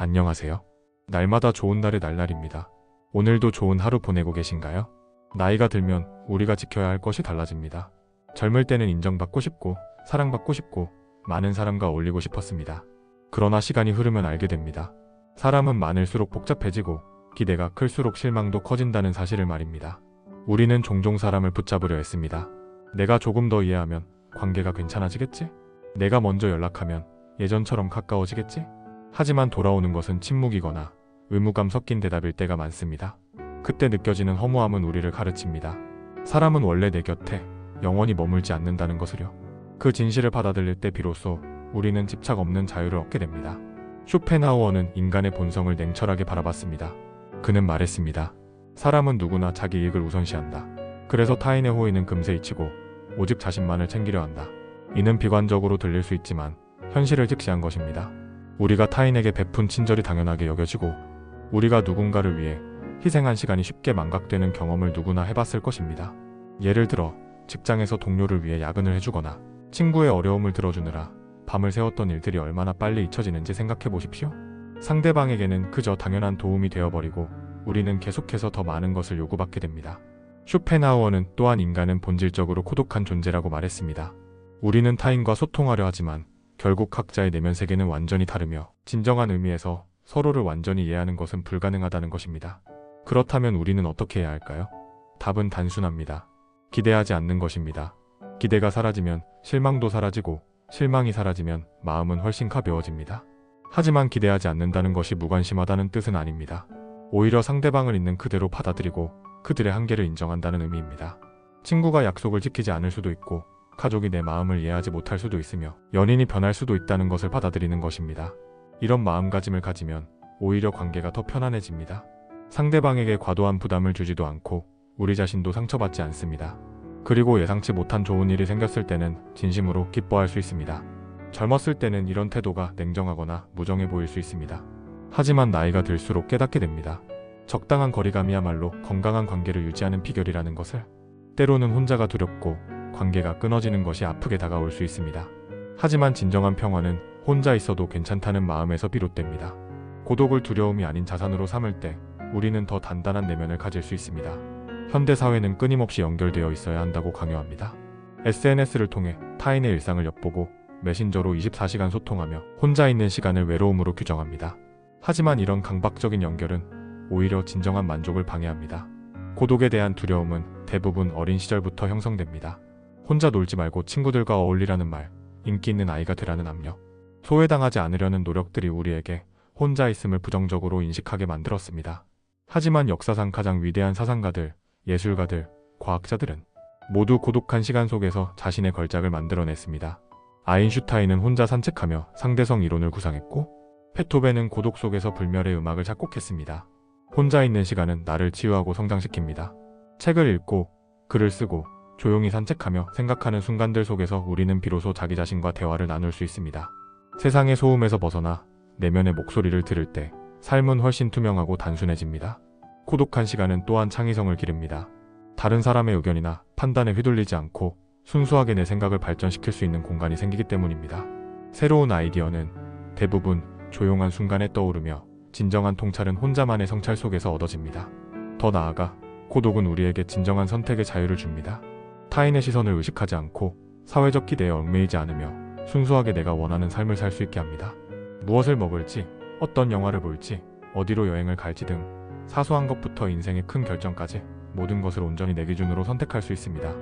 안녕하세요. 날마다 좋은 날의 날날입니다. 오늘도 좋은 하루 보내고 계신가요? 나이가 들면 우리가 지켜야 할 것이 달라집니다. 젊을 때는 인정받고 싶고 사랑받고 싶고 많은 사람과 어울리고 싶었습니다. 그러나 시간이 흐르면 알게 됩니다. 사람은 많을수록 복잡해지고 기대가 클수록 실망도 커진다는 사실을 말입니다. 우리는 종종 사람을 붙잡으려 했습니다. 내가 조금 더 이해하면 관계가 괜찮아지겠지? 내가 먼저 연락하면 예전처럼 가까워지겠지? 하지만 돌아오는 것은 침묵이거나 의무감 섞인 대답일 때가 많습니다. 그때 느껴지는 허무함은 우리를 가르칩니다. 사람은 원래 내 곁에 영원히 머물지 않는다는 것을요. 그 진실을 받아들일 때 비로소 우리는 집착 없는 자유를 얻게 됩니다. 쇼펜하우어는 인간의 본성을 냉철하게 바라봤습니다. 그는 말했습니다. 사람은 누구나 자기 이익을 우선시한다. 그래서 타인의 호의는 금세 잊히고 오직 자신만을 챙기려 한다. 이는 비관적으로 들릴 수 있지만 현실을 직시한 것입니다. 우리가 타인에게 베푼 친절이 당연하게 여겨지고 우리가 누군가를 위해 희생한 시간이 쉽게 망각되는 경험을 누구나 해봤을 것입니다. 예를 들어 직장에서 동료를 위해 야근을 해주거나 친구의 어려움을 들어주느라 밤을 새웠던 일들이 얼마나 빨리 잊혀지는지 생각해 보십시오. 상대방에게는 그저 당연한 도움이 되어버리고 우리는 계속해서 더 많은 것을 요구받게 됩니다. 쇼펜하우어는 또한 인간은 본질적으로 고독한 존재라고 말했습니다. 우리는 타인과 소통하려 하지만 결국 각자의 내면 세계는 완전히 다르며 진정한 의미에서 서로를 완전히 이해하는 것은 불가능하다는 것입니다. 그렇다면 우리는 어떻게 해야 할까요? 답은 단순합니다. 기대하지 않는 것입니다. 기대가 사라지면 실망도 사라지고 실망이 사라지면 마음은 훨씬 가벼워집니다. 하지만 기대하지 않는다는 것이 무관심하다는 뜻은 아닙니다. 오히려 상대방을 있는 그대로 받아들이고 그들의 한계를 인정한다는 의미입니다. 친구가 약속을 지키지 않을 수도 있고 가족이 내 마음을 이해하지 못할 수도 있으며 연인이 변할 수도 있다는 것을 받아들이는 것입니다. 이런 마음가짐을 가지면 오히려 관계가 더 편안해집니다. 상대방에게 과도한 부담을 주지도 않고 우리 자신도 상처받지 않습니다. 그리고 예상치 못한 좋은 일이 생겼을 때는 진심으로 기뻐할 수 있습니다. 젊었을 때는 이런 태도가 냉정하거나 무정해 보일 수 있습니다. 하지만 나이가 들수록 깨닫게 됩니다. 적당한 거리감이야말로 건강한 관계를 유지하는 비결이라는 것을. 때로는 혼자가 두렵고 관계가 끊어지는 것이 아프게 다가올 수 있습니다. 하지만 진정한 평화는 혼자 있어도 괜찮다는 마음에서 비롯됩니다. 고독을 두려움이 아닌 자산으로 삼을 때 우리는 더 단단한 내면을 가질 수 있습니다. 현대사회는 끊임없이 연결되어 있어야 한다고 강요합니다. SNS를 통해 타인의 일상을 엿보고 메신저로 24시간 소통하며 혼자 있는 시간을 외로움으로 규정합니다. 하지만 이런 강박적인 연결은 오히려 진정한 만족을 방해합니다. 고독에 대한 두려움은 대부분 어린 시절부터 형성됩니다. 혼자 놀지 말고 친구들과 어울리라는 말, 인기 있는 아이가 되라는 압력, 소외당하지 않으려는 노력들이 우리에게 혼자 있음을 부정적으로 인식하게 만들었습니다. 하지만 역사상 가장 위대한 사상가들, 예술가들, 과학자들은 모두 고독한 시간 속에서 자신의 걸작을 만들어냈습니다. 아인슈타인은 혼자 산책하며 상대성 이론을 구상했고 베토벤은 고독 속에서 불멸의 음악을 작곡했습니다. 혼자 있는 시간은 나를 치유하고 성장시킵니다. 책을 읽고 글을 쓰고 조용히 산책하며 생각하는 순간들 속에서 우리는 비로소 자기 자신과 대화를 나눌 수 있습니다. 세상의 소음에서 벗어나 내면의 목소리를 들을 때 삶은 훨씬 투명하고 단순해집니다. 고독한 시간은 또한 창의성을 기릅니다. 다른 사람의 의견이나 판단에 휘둘리지 않고 순수하게 내 생각을 발전시킬 수 있는 공간이 생기기 때문입니다. 새로운 아이디어는 대부분 조용한 순간에 떠오르며 진정한 통찰은 혼자만의 성찰 속에서 얻어집니다. 더 나아가 고독은 우리에게 진정한 선택의 자유를 줍니다. 타인의 시선을 의식하지 않고 사회적 기대에 얽매이지 않으며 순수하게 내가 원하는 삶을 살 수 있게 합니다. 무엇을 먹을지, 어떤 영화를 볼지, 어디로 여행을 갈지 등 사소한 것부터 인생의 큰 결정까지 모든 것을 온전히 내 기준으로 선택할 수 있습니다.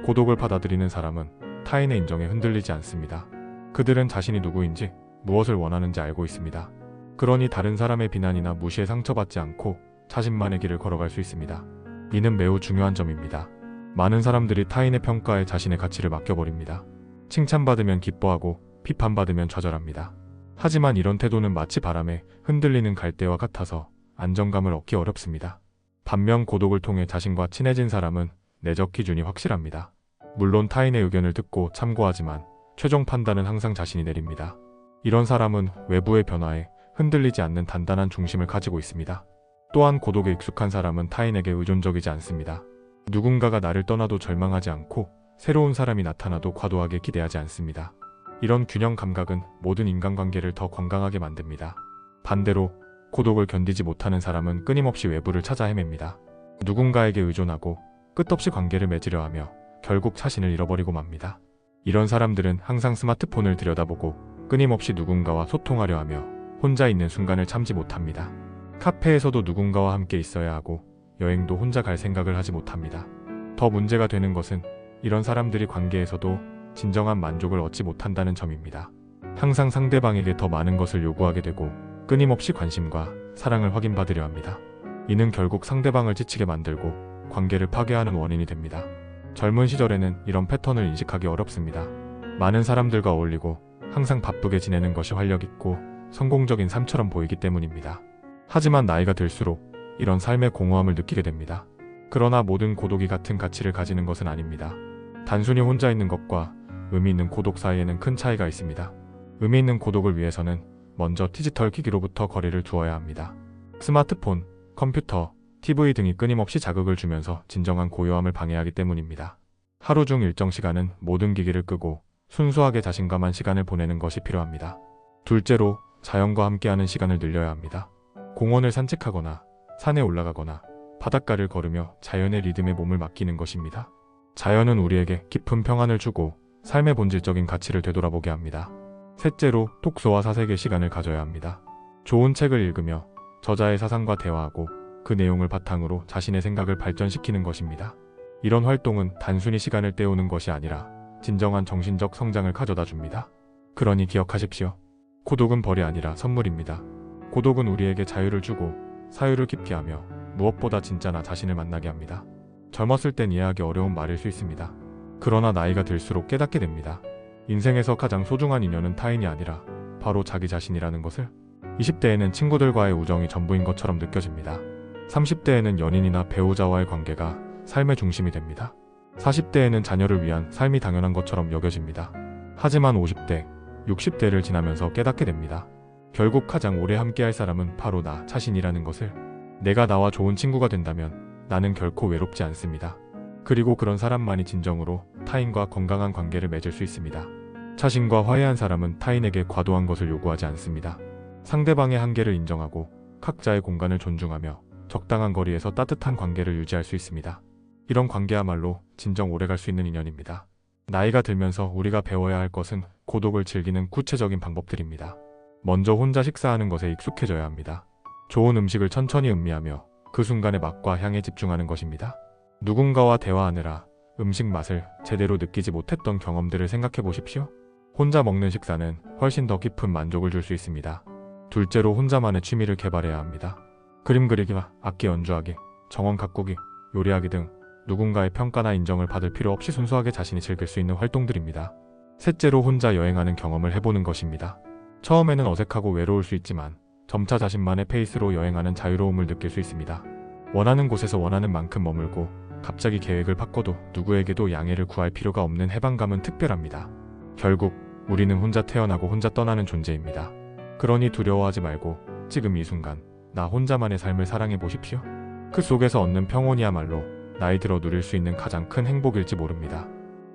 고독을 받아들이는 사람은 타인의 인정에 흔들리지 않습니다. 그들은 자신이 누구인지, 무엇을 원하는지 알고 있습니다. 그러니 다른 사람의 비난이나 무시에 상처받지 않고 자신만의 길을 걸어갈 수 있습니다. 이는 매우 중요한 점입니다. 많은 사람들이 타인의 평가에 자신의 가치를 맡겨버립니다. 칭찬받으면 기뻐하고 비판받으면 좌절합니다. 하지만 이런 태도는 마치 바람에 흔들리는 갈대와 같아서 안정감을 얻기 어렵습니다. 반면 고독을 통해 자신과 친해진 사람은 내적 기준이 확실합니다. 물론 타인의 의견을 듣고 참고하지만 최종 판단은 항상 자신이 내립니다. 이런 사람은 외부의 변화에 흔들리지 않는 단단한 중심을 가지고 있습니다. 또한 고독에 익숙한 사람은 타인에게 의존적이지 않습니다. 누군가가 나를 떠나도 절망하지 않고 새로운 사람이 나타나도 과도하게 기대하지 않습니다. 이런 균형 감각은 모든 인간관계를 더 건강하게 만듭니다. 반대로 고독을 견디지 못하는 사람은 끊임없이 외부를 찾아 헤맵니다. 누군가에게 의존하고 끝없이 관계를 맺으려 하며 결국 자신을 잃어버리고 맙니다. 이런 사람들은 항상 스마트폰을 들여다보고 끊임없이 누군가와 소통하려 하며 혼자 있는 순간을 참지 못합니다. 카페에서도 누군가와 함께 있어야 하고 여행도 혼자 갈 생각을 하지 못합니다. 더 문제가 되는 것은 이런 사람들이 관계에서도 진정한 만족을 얻지 못한다는 점입니다. 항상 상대방에게 더 많은 것을 요구하게 되고 끊임없이 관심과 사랑을 확인받으려 합니다. 이는 결국 상대방을 지치게 만들고 관계를 파괴하는 원인이 됩니다. 젊은 시절에는 이런 패턴을 인식하기 어렵습니다. 많은 사람들과 어울리고 항상 바쁘게 지내는 것이 활력있고 성공적인 삶처럼 보이기 때문입니다. 하지만 나이가 들수록 이런 삶의 공허함을 느끼게 됩니다. 그러나 모든 고독이 같은 가치를 가지는 것은 아닙니다. 단순히 혼자 있는 것과 의미 있는 고독 사이에는 큰 차이가 있습니다. 의미 있는 고독을 위해서는 먼저 디지털 기기로부터 거리를 두어야 합니다. 스마트폰, 컴퓨터, TV 등이 끊임없이 자극을 주면서 진정한 고요함을 방해하기 때문입니다. 하루 중 일정 시간은 모든 기기를 끄고 순수하게 자신과만 시간을 보내는 것이 필요합니다. 둘째로 자연과 함께하는 시간을 늘려야 합니다. 공원을 산책하거나 산에 올라가거나 바닷가를 걸으며 자연의 리듬에 몸을 맡기는 것입니다. 자연은 우리에게 깊은 평안을 주고 삶의 본질적인 가치를 되돌아보게 합니다. 셋째로 독서와 사색의 시간을 가져야 합니다. 좋은 책을 읽으며 저자의 사상과 대화하고 그 내용을 바탕으로 자신의 생각을 발전시키는 것입니다. 이런 활동은 단순히 시간을 때우는 것이 아니라 진정한 정신적 성장을 가져다 줍니다. 그러니 기억하십시오. 고독은 벌이 아니라 선물입니다. 고독은 우리에게 자유를 주고 사유를 깊이 하며 무엇보다 진짜 나 자신을 만나게 합니다. 젊었을 땐 이해하기 어려운 말일 수 있습니다. 그러나 나이가 들수록 깨닫게 됩니다. 인생에서 가장 소중한 인연은 타인이 아니라 바로 자기 자신이라는 것을. 20대에는 친구들과의 우정이 전부인 것처럼 느껴집니다. 30대에는 연인이나 배우자와의 관계가 삶의 중심이 됩니다. 40대에는 자녀를 위한 삶이 당연한 것처럼 여겨집니다. 하지만 50대, 60대를 지나면서 깨닫게 됩니다. 결국 가장 오래 함께할 사람은 바로 나 자신이라는 것을. 내가 나와 좋은 친구가 된다면 나는 결코 외롭지 않습니다. 그리고 그런 사람만이 진정으로 타인과 건강한 관계를 맺을 수 있습니다. 자신과 화해한 사람은 타인에게 과도한 것을 요구하지 않습니다. 상대방의 한계를 인정하고 각자의 공간을 존중하며 적당한 거리에서 따뜻한 관계를 유지할 수 있습니다. 이런 관계야말로 진정 오래갈 수 있는 인연입니다. 나이가 들면서 우리가 배워야 할 것은 고독을 즐기는 구체적인 방법들입니다. 먼저 혼자 식사하는 것에 익숙해져야 합니다. 좋은 음식을 천천히 음미하며 그 순간의 맛과 향에 집중하는 것입니다. 누군가와 대화하느라 음식 맛을 제대로 느끼지 못했던 경험들을 생각해 보십시오. 혼자 먹는 식사는 훨씬 더 깊은 만족을 줄 수 있습니다. 둘째로 혼자만의 취미를 개발해야 합니다. 그림 그리기와 악기 연주하기, 정원 가꾸기, 요리하기 등 누군가의 평가나 인정을 받을 필요 없이 순수하게 자신이 즐길 수 있는 활동들입니다. 셋째로 혼자 여행하는 경험을 해보는 것입니다. 처음에는 어색하고 외로울 수 있지만 점차 자신만의 페이스로 여행하는 자유로움을 느낄 수 있습니다. 원하는 곳에서 원하는 만큼 머물고 갑자기 계획을 바꿔도 누구에게도 양해를 구할 필요가 없는 해방감은 특별합니다. 결국 우리는 혼자 태어나고 혼자 떠나는 존재입니다. 그러니 두려워하지 말고 지금 이 순간 나 혼자만의 삶을 사랑해 보십시오. 그 속에서 얻는 평온이야말로 나이 들어 누릴 수 있는 가장 큰 행복일지 모릅니다.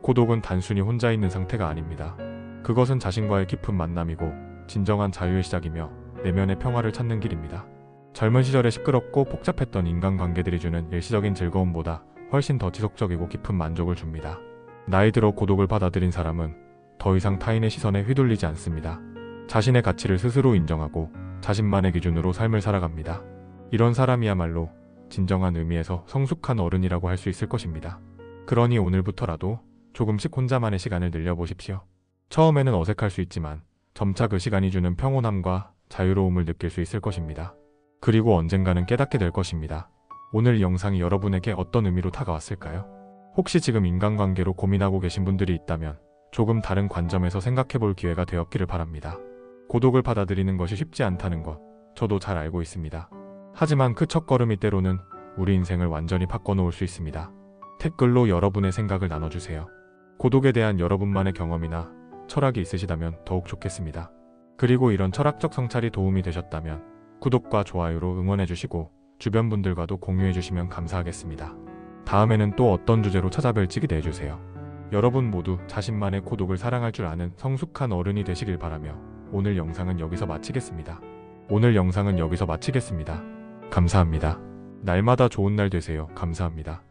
고독은 단순히 혼자 있는 상태가 아닙니다. 그것은 자신과의 깊은 만남이고 진정한 자유의 시작이며 내면의 평화를 찾는 길입니다. 젊은 시절에 시끄럽고 복잡했던 인간관계들이 주는 일시적인 즐거움보다 훨씬 더 지속적이고 깊은 만족을 줍니다. 나이 들어 고독을 받아들인 사람은 더 이상 타인의 시선에 휘둘리지 않습니다. 자신의 가치를 스스로 인정하고 자신만의 기준으로 삶을 살아갑니다. 이런 사람이야말로 진정한 의미에서 성숙한 어른이라고 할 수 있을 것입니다. 그러니 오늘부터라도 조금씩 혼자만의 시간을 늘려보십시오. 처음에는 어색할 수 있지만 점차 그 시간이 주는 평온함과 자유로움을 느낄 수 있을 것입니다. 그리고 언젠가는 깨닫게 될 것입니다. 오늘 이 영상이 여러분에게 어떤 의미로 다가왔을까요? 혹시 지금 인간관계로 고민하고 계신 분들이 있다면 조금 다른 관점에서 생각해볼 기회가 되었기를 바랍니다. 고독을 받아들이는 것이 쉽지 않다는 것 저도 잘 알고 있습니다. 하지만 그 첫걸음이 때로는 우리 인생을 완전히 바꿔놓을 수 있습니다. 댓글로 여러분의 생각을 나눠주세요. 고독에 대한 여러분만의 경험이나 철학이 있으시다면 더욱 좋겠습니다. 그리고 이런 철학적 성찰이 도움이 되셨다면 구독과 좋아요로 응원해주시고 주변 분들과도 공유해주시면 감사하겠습니다. 다음에는 또 어떤 주제로 찾아뵐지 기대해주세요. 여러분 모두 자신만의 고독을 사랑할 줄 아는 성숙한 어른이 되시길 바라며 오늘 영상은 여기서 마치겠습니다. 오늘 영상은 여기서 마치겠습니다. 감사합니다. 날마다 좋은 날 되세요. 감사합니다.